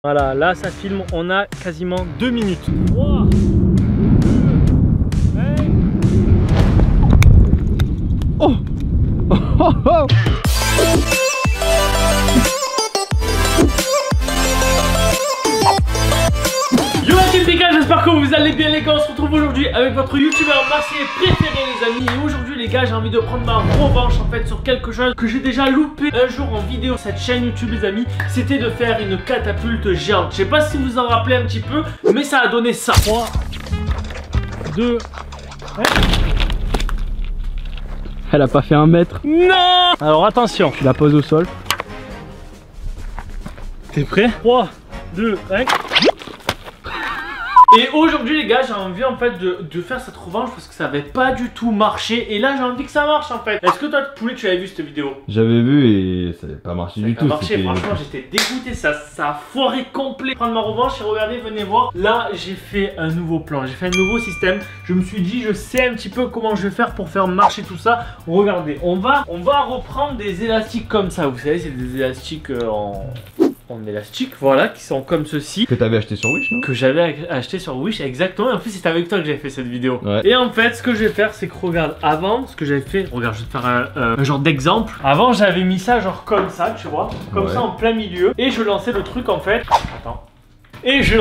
Voilà, là ça filme, on a quasiment 2 minutes. 3, 2, 1. Oh, oh, oh, oh. Yo la team Pika, j'espère que vous allez bien les gars. On se retrouve aujourd'hui avec votre youtubeur marseillais préféré les amis. Et aujourd'hui les gars, j'ai envie de prendre ma revanche en fait sur quelque chose que j'ai déjà loupé un jour en vidéo sur cette chaîne YouTube les amis. C'était de faire une catapulte géante. Je sais pas si vous en rappelez un petit peu, mais ça a donné ça. 3, 2, 1. Elle a pas fait 1 mètre. Non. Alors attention, Tu la poses au sol. t'es prêt? 3, 2, 1. Et aujourd'hui les gars, j'ai envie en fait de faire cette revanche parce que ça avait pas du tout marché. Et là j'ai envie que ça marche en fait. Est-ce que toi poulet tu avais vu cette vidéo? J'avais vu et ça n'avait pas marché du tout. Marché, franchement j'étais dégoûté, ça a foiré complet. Prendre ma revanche et regardez, venez voir. Là j'ai fait un nouveau plan, j'ai fait un nouveau système. Je me suis dit je sais un petit peu comment je vais faire pour faire marcher tout ça. Regardez, on va reprendre des élastiques comme ça. Vous savez c'est des élastiques en élastique, voilà, qui sont comme ceci. Que t'avais acheté sur Wish, non? Que j'avais acheté sur Wish, exactement. Et en plus, c'est avec toi que j'ai fait cette vidéo. Ouais. Et en fait, ce que je vais faire, c'est que regarde, avant, ce que j'avais fait, regarde, je vais te faire un genre d'exemple. Avant, j'avais mis ça genre comme ça, tu vois, comme ça en plein milieu. Et je lançais le truc en fait. Attends. Et je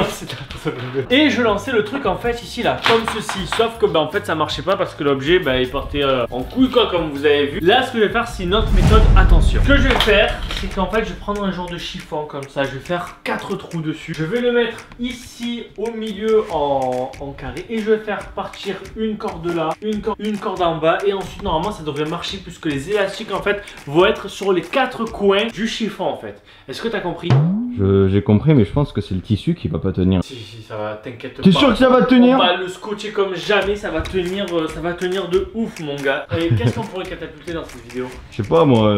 lançais le truc en fait ici là comme ceci, sauf que bah en fait ça marchait pas parce que l'objet bah il partait en couille quoi comme vous avez vu. Là ce que je vais faire c'est une autre méthode, attention. Ce que je vais faire c'est qu'en fait je vais prendre un genre de chiffon comme ça, je vais faire 4 trous dessus. Je vais le mettre ici au milieu en carré et je vais faire partir une corde là, une corde en bas et ensuite normalement ça devrait marcher puisque les élastiques en fait vont être sur les 4 coins du chiffon en fait. Est-ce que tu as compris? J'ai compris mais je pense que c'est le tissu qui va pas tenir. Si, ça va, t'inquiète pas. T'es sûr que ça va tenir? On va le scotcher comme jamais, ça va tenir de ouf mon gars. Et qu'est-ce qu'on pourrait catapulter dans cette vidéo? Je sais pas moi,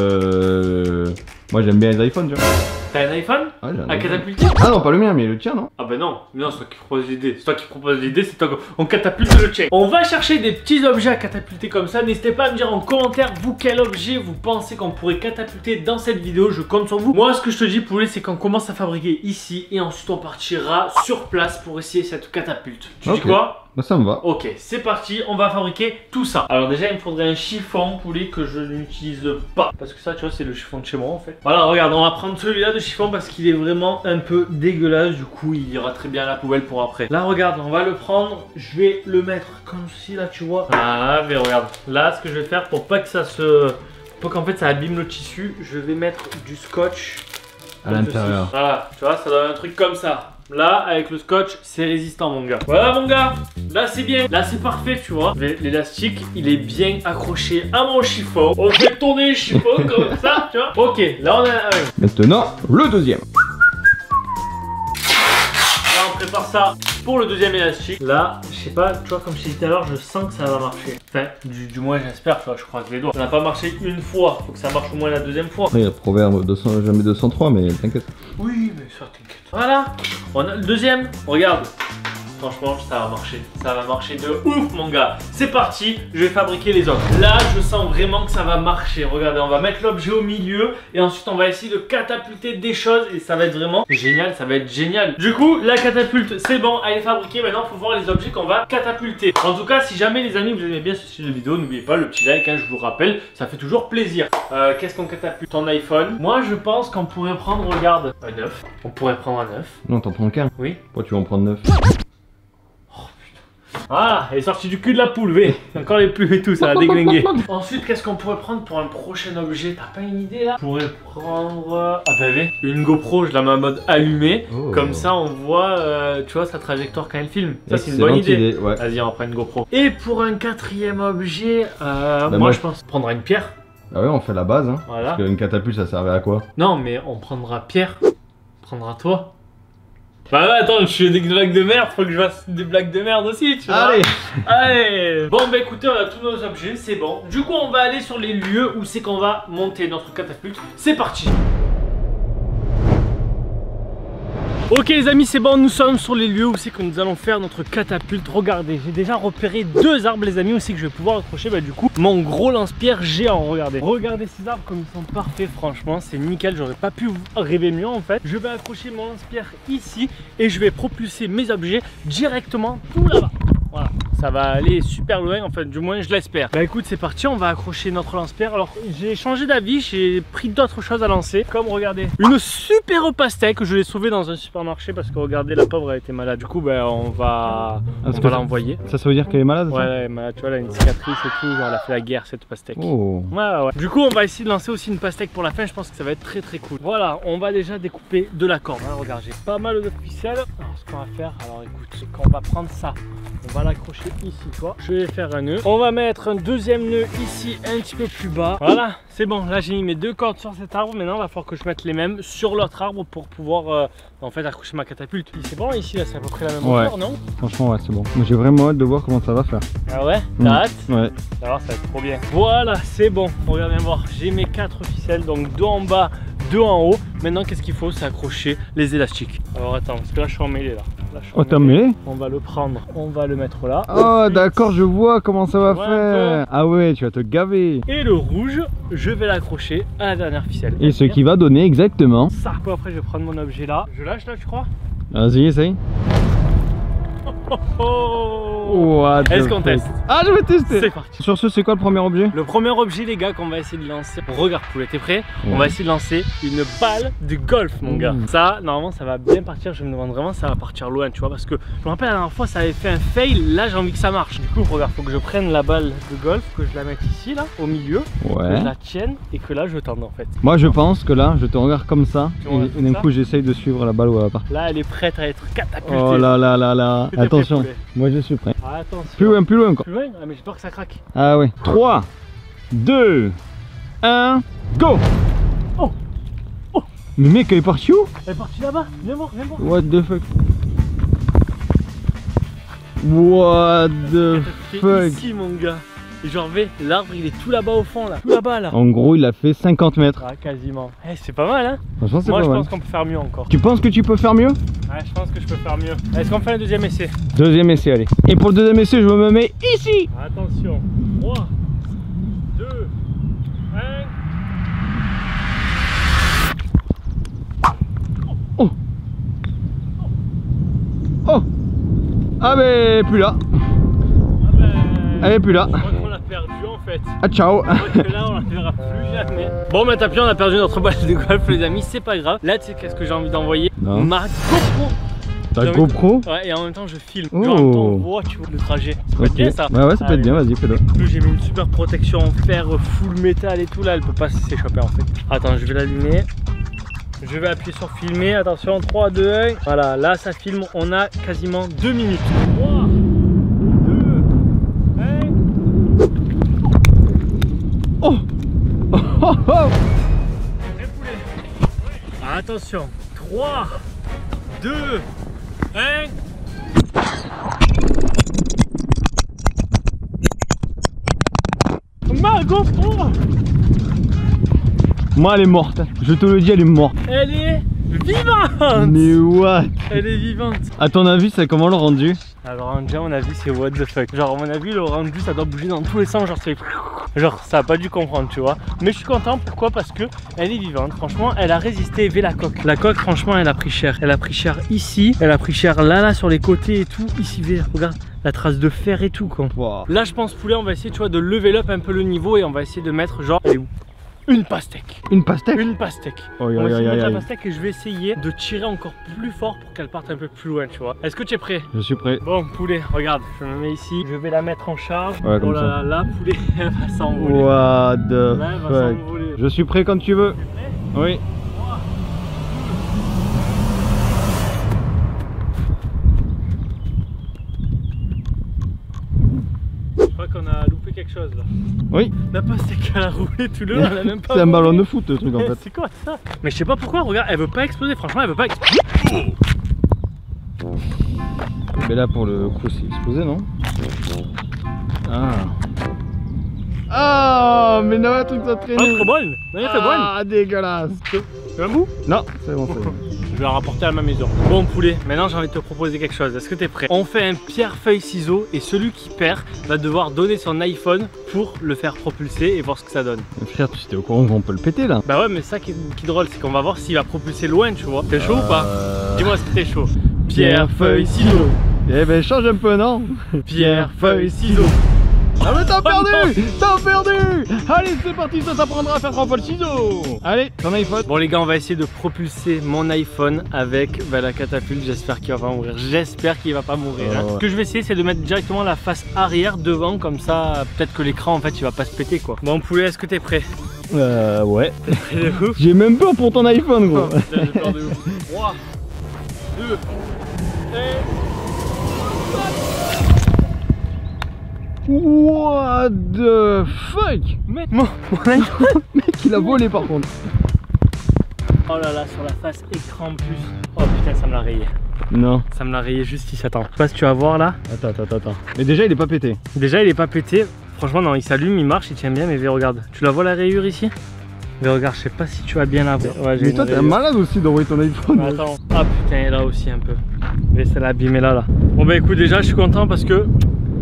moi j'aime bien les iPhones, tu vois. T'as un iPhone? Ouais, j'ai un à iPhone. catapulter? Ah non, pas le mien, mais le tien, non? Ah bah non, c'est toi qui propose l'idée. C'est toi qui propose l'idée, c'est toi qu'on catapulte le check. On va chercher des petits objets à catapulter comme ça. N'hésitez pas à me dire en commentaire, vous, quel objet vous pensez qu'on pourrait catapulter dans cette vidéo. Je compte sur vous. Moi, ce que je te dis, poulet, c'est qu'on commence à fabriquer ici et ensuite on partira sur place pour essayer cette catapulte. Tu dis quoi? Bah ça me va. Ok, c'est parti, on va fabriquer tout ça. Alors déjà, il me faudrait un chiffon poulet que je n'utilise pas. Parce que ça, tu vois, c'est le chiffon de chez moi en fait. Voilà, regarde, on va prendre celui-là de chiffon parce qu'il est vraiment un peu dégueulasse. Du coup, il ira très bien à la poubelle pour après. Là, regarde, on va le prendre. Je vais le mettre comme ceci, là, tu vois. Ah, mais regarde. Là, ce que je vais faire pour pas que ça se... Pour qu'en fait ça abîme le tissu, je vais mettre du scotch à l'intérieur. Voilà, tu vois, ça donne un truc comme ça. Là, avec le scotch, c'est résistant, mon gars. Voilà, mon gars. Là, c'est bien. Là, c'est parfait, tu vois. L'élastique, il est bien accroché à mon chiffon. On fait tourner le chiffon comme ça, tu vois. Ok, là, on a... Maintenant, le deuxième. Là, on prépare ça pour le deuxième élastique. Là, je sais pas, tu vois, comme je t'ai dit tout à l'heure, je sens que ça va marcher. Enfin, du moins, j'espère, tu vois, je croise les doigts. Ça n'a pas marché une fois. Faut que ça marche au moins la deuxième fois. Après, il y a le proverbe 200, jamais 203, mais t'inquiète. Oui, mais ça t'inquiète. Voilà, on a le deuxième, regarde. Franchement, ça va marcher. Ça va marcher de ouf, mon gars. C'est parti, je vais fabriquer les autres. Là, je sens vraiment que ça va marcher. Regardez, on va mettre l'objet au milieu et ensuite on va essayer de catapulter des choses et ça va être vraiment génial, ça va être génial. Du coup, la catapulte, c'est bon, elle est fabriquée. Maintenant, il faut voir les objets qu'on va catapulter. En tout cas, si jamais les amis, vous aimez bien ce style de vidéo, n'oubliez pas le petit like, hein, je vous rappelle, ça fait toujours plaisir. Qu'est-ce qu'on catapulte? Ton iPhone. Moi, je pense qu'on pourrait prendre, regarde, un 9. On pourrait prendre un 9. Non, t'en prends qu'un. Oui. Pourquoi tu vas en prendre 9? Ah, elle est sortie du cul de la poule, V. Encore les plumes et tout, ça va déglinguer. Ensuite, qu'est-ce qu'on pourrait prendre pour un prochain objet? T'as pas une idée là? On pourrait prendre... Ah bah V, une GoPro, je la mets en mode allumé. Oh. Comme ça, on voit, tu vois, sa trajectoire quand elle filme. Ça, c'est une bonne idée. Ouais. Vas-y, on prend une GoPro. Et pour un quatrième objet, moi je pense prendre une pierre. Ah ouais, on fait la base, hein. Voilà. Parce qu'une catapulte, ça servait à quoi? Non, mais on prendra Pierre. On prendra toi. Bah ouais, attends, je fais des blagues de merde, faut que je fasse des blagues de merde aussi, tu vois. Allez. Allez. Bon bah écoutez, on a tous nos objets, c'est bon. Du coup, on va aller sur les lieux où c'est qu'on va monter notre catapulte. C'est parti. Ok les amis, c'est bon, nous sommes sur les lieux où c'est que nous allons faire notre catapulte. Regardez, j'ai déjà repéré 2 arbres les amis, où c'est que je vais pouvoir accrocher du coup mon gros lance-pierre géant. Regardez ces arbres comme ils sont parfaits, franchement c'est nickel, j'aurais pas pu rêver mieux en fait. Je vais accrocher mon lance-pierre ici et je vais propulser mes objets directement tout là-bas. Voilà, ça va aller super loin, enfin du moins je l'espère. Bah écoute, c'est parti, on va accrocher notre lance-pierre. Alors j'ai changé d'avis, j'ai pris d'autres choses à lancer. Comme regardez, une super pastèque, je l'ai sauvée dans un supermarché parce que regardez, la pauvre elle était malade. Du coup ben on va l'envoyer. Ça veut dire qu'elle est malade? Ouais, elle est malade, tu vois, elle a une cicatrice et tout, genre elle a fait la guerre cette pastèque. Oh. Ouais. Du coup on va essayer de lancer aussi une pastèque pour la fin, je pense que ça va être très cool. Voilà, on va déjà découper de la corde. Hein, regarde, j'ai pas mal de ficelles. Alors ce qu'on va faire, alors écoute, c'est qu'on va prendre ça. On va l'accrocher ici, tu vois. Je vais faire un nœud. On va mettre un deuxième nœud ici, un petit peu plus bas. Voilà, c'est bon. Là, j'ai mis mes 2 cordes sur cet arbre. Maintenant, il va falloir que je mette les mêmes sur l'autre arbre pour pouvoir en fait accrocher ma catapulte. C'est bon ici, là, c'est à peu près la même hauteur, non? Franchement, ouais, c'est bon. J'ai vraiment hâte de voir comment ça va faire. Ah ouais? T'as hâte? Ouais. Alors, ça va être trop bien. Voilà, c'est bon. Regarde bien voir. J'ai mes 4 ficelles, donc 2 en bas, 2 en haut. Maintenant, qu'est-ce qu'il faut? C'est accrocher les élastiques. Alors, attends, parce que là, je suis emmêlé là. Oh, t'es emmêlé? On va le prendre, on va le mettre là. Oh, d'accord, je vois comment ça va faire. Ah ouais, tu vas te gaver. Et le rouge, je vais l'accrocher à la dernière ficelle. Et ce qui va donner exactement ça. Après, je vais prendre mon objet là. Je lâche là, tu crois? Vas-y, essaye. Est-ce qu'on teste? Ah, je vais tester. C'est parti. Sur ce, c'est quoi le premier objet? Le premier objet, les gars, qu'on va essayer de lancer. Regarde, poulet, t'es prêt? On va essayer de lancer une balle de golf, mon gars. Ça, normalement, ça va bien partir. Je me demande vraiment si ça va partir loin, tu vois. Parce que je me rappelle la dernière fois, ça avait fait un fail. Là, j'ai envie que ça marche. Du coup, regarde, faut que je prenne la balle de golf, que je la mette ici, là, au milieu. Ouais. Que je la tienne et que là, je tende en fait. Moi, je pense que là, je te regarde comme ça. Et d'un coup, j'essaye de suivre la balle où elle va partir. Là, elle est prête à être catapultée. Oh là là là là. Attention. Moi, je suis prêt. Attention. Plus loin encore. Plus loin? Ah, mais j'ai peur que ça craque. Ah ouais. 3, 2, 1, go! Oh! Oh! Mais mec, elle est partie où? Elle est partie là-bas. Viens voir, viens voir. What the fuck? What the fuck? Ici, mon gars. Et genre, l'arbre il est tout là-bas au fond, là. Tout là-bas, là. En gros, il a fait 50 mètres. Ah, quasiment. Eh, c'est pas mal, hein? Franchement, c'est Moi, pas je mal. pense qu'on peut faire mieux encore. Tu penses que tu peux faire mieux? Ouais, je pense que je peux faire mieux. Est-ce qu'on fait un deuxième essai? Deuxième essai, allez. Et pour le deuxième essai, je me mets ici. Attention. 3, 2, 1. Oh! Oh! Ah, mais plus là. Ah ben... Elle est plus là. Je crois qu'on l'a perdu en fait. Ah, ciao. Je crois que là on la verra plus jamais. Bon bah tant pis, on a perdu notre balle de golf les amis, c'est pas grave. Là tu sais qu'est-ce que j'ai envie d'envoyer? Ma GoPro. Ta GoPro? Ouais, et en même temps je filme. Oh. Genre en même temps on voit, tu vois, le trajet. Ça peut être bien ça. Ouais, ça peut être bien, vas-y, fais-le. En plus j'ai mis une super protection en fer full métal et tout là, elle peut pas s'échapper en fait. Attends, je vais l'allumer. Je vais appuyer sur filmer, attention, 3, 2, 1. Voilà, là ça filme, on a quasiment 2 minutes. 3, 2, 1. Oh! Oh, oh, oh. Attention, 3, 2, 1. Ma GoPro! Moi, elle est morte. Je te le dis, elle est morte. Elle est vivante! Mais what? Elle est vivante. À ton avis, c'est comment le rendu? Alors, rendu, à mon avis, c'est what the fuck. Genre, à mon avis, le rendu, ça doit bouger dans tous les sens. Genre, c'est... Genre, ça a pas dû comprendre, tu vois. Mais je suis content, pourquoi? Parce que elle est vivante. Franchement, elle a résisté. La coque. La coque, franchement, elle a pris cher. Elle a pris cher ici. Elle a pris cher là, sur les côtés et tout. Ici, regarde. La trace de fer et tout, quoi. Wow. Là, je pense, poulet, on va essayer, tu vois, de lever up un peu le niveau et on va essayer de mettre, genre, elle est où? Une pastèque. Une pastèque? Une pastèque. Oh, on va essayer de mettre la pastèque et je vais essayer de tirer encore plus fort pour qu'elle parte un peu plus loin, tu vois. Est-ce que tu es prêt? Je suis prêt. Bon, poulet, regarde, je me mets ici. Je vais la mettre en charge. Ouais, comme oh là ça. là, poulet, elle va s'envoler. What the Là, elle va fuck? s'envoler. Je suis prêt quand tu veux. Tu es prêt? Oui. 3, 2. Je crois qu'on a loupé quelque chose là. Oui. La pastèque elle a roulé tout le long, elle a même pas. C'est un volé. ballon de foot, le truc en fait. C'est quoi ça? Mais je sais pas pourquoi, regarde, elle veut pas exploser, franchement elle veut pas exploser. Mais là pour le coup c'est explosé, non? Ah. Ah, mais non, le truc s'entraîne. Ah, trop bonne. Ah, dégueulasse. Tu veux un bout? Non, c'est bon, c'est bon. Je vais la rapporter à ma maison. Bon poulet, maintenant j'ai envie de te proposer quelque chose. Est-ce que t'es prêt? On fait un pierre, feuille, ciseaux et celui qui perd va devoir donner son iPhone pour le faire propulser et voir ce que ça donne. Mais frère, tu étais au courant qu'on peut le péter là? Bah ouais, mais ça qui est drôle, c'est qu'on va voir s'il va propulser loin, tu vois. T'es chaud ou pas? Dis-moi si t'es chaud. Pierre, feuille, ciseaux. Eh ben change un peu, non? Pierre, feuille, ciseaux. Ah mais t'as perdu! non. T'as perdu! Allez c'est parti, ça t'apprendra à faire 3 fois le ciseau! Allez, ton iPhone! Bon les gars, on va essayer de propulser mon iPhone avec la catapulte. J'espère qu'il va pas mourir. J'espère qu'il va pas mourir. Hein. Ouais. Ce que je vais essayer, c'est de mettre directement la face arrière devant, comme ça peut-être que l'écran en fait il va pas se péter quoi. Bon poulet, est-ce que t'es prêt? Ouais. T'es prêt de ouf? J'ai même peur pour ton iPhone gros! Oh, putain, j'ai peur de ouf. 3, 2, 1... What the fuck? Mec, mon iPhone. Mec il a volé par contre! Oh là là, sur la face écran en plus. Oh putain, ça me l'a rayé. Non. Ça me l'a rayé juste ici, attends. Je sais pas si tu vas voir là. Attends. Mais déjà il est pas pété. Déjà il est pas pété. Franchement non, il s'allume, il marche, il tient bien, mais regarde. Tu la vois la rayure ici? Mais regarde, je sais pas si tu vas bien la voir. Ouais, Mais toi t'es un malade aussi d'envoyer ton iPhone. Mais attends. Ah putain, il est là aussi un peu. Mais c'est l'abîmé là. Bon bah écoute, déjà je suis content parce que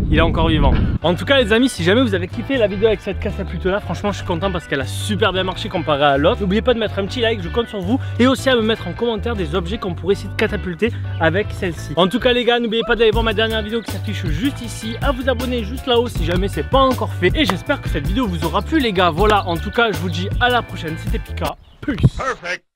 il est encore vivant. En tout cas les amis, si jamais vous avez kiffé la vidéo avec cette catapulte là, franchement je suis content parce qu'elle a super bien marché comparé à l'autre. N'oubliez pas de mettre un petit like, je compte sur vous. Et aussi à me mettre en commentaire des objets qu'on pourrait essayer de catapulter avec celle-ci. En tout cas les gars, n'oubliez pas d'aller voir ma dernière vidéo qui s'affiche juste ici, à vous abonner juste là-haut si jamais c'est pas encore fait. Et j'espère que cette vidéo vous aura plu les gars. Voilà, en tout cas je vous dis à la prochaine, c'était Pika. Peace. Perfect.